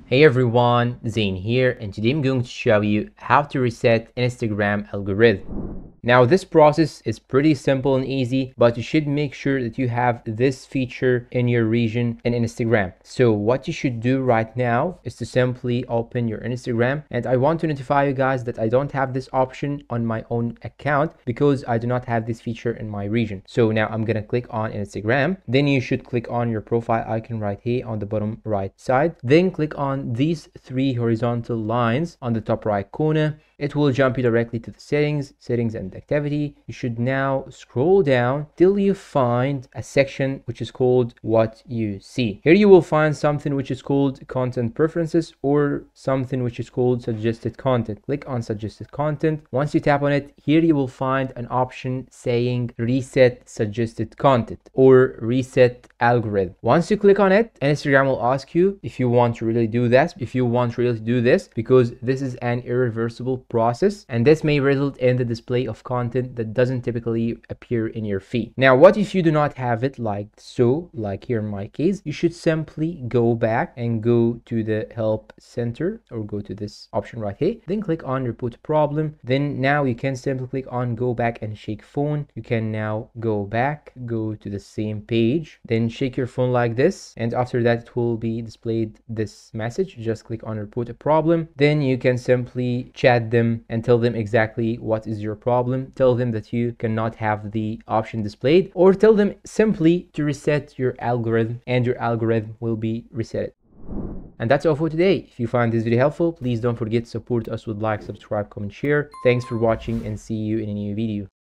Hey everyone, Zain here, and today I'm going to show you how to reset Instagram algorithm. Now this process is pretty simple and easy, but you should make sure that you have this feature in your region in Instagram. So what you should do right now is to simply open your Instagram, and I want to notify you guys that I don't have this option on my own account because I do not have this feature in my region. So now I'm gonna click on Instagram, then you should click on your profile icon right here on the bottom right side, then click on these three horizontal lines on the top right corner. It will jump you directly to the settings and activity. You should now scroll down till you find a section which is called what you see. Here you will find something which is called content preferences or something which is called suggested content. Click on suggested content. Once you tap on it, here you will find an option saying reset suggested content or reset algorithm. Once you click on it, Instagram will ask you if you want to really do this, because this is an irreversible process, and this may result in the display of content that doesn't typically appear in your feed. Now, what if you do not have it like so, like here in my case? You should simply go back and go to the help center or go to this option right here, then click on report problem. Then now you can simply click on go back and shake phone. You can now go back, go to the same page, then shake your phone like this, and after that it will be displayed this message. Just click on report a problem, then you can simply chat them and tell them exactly what is your problem. Tell them that you cannot have the option displayed, or tell them simply to reset your algorithm, and your algorithm will be reset. And that's all for today. If you find this video helpful, please don't forget to support us with like, subscribe, comment, share. Thanks for watching, and see you in a new video.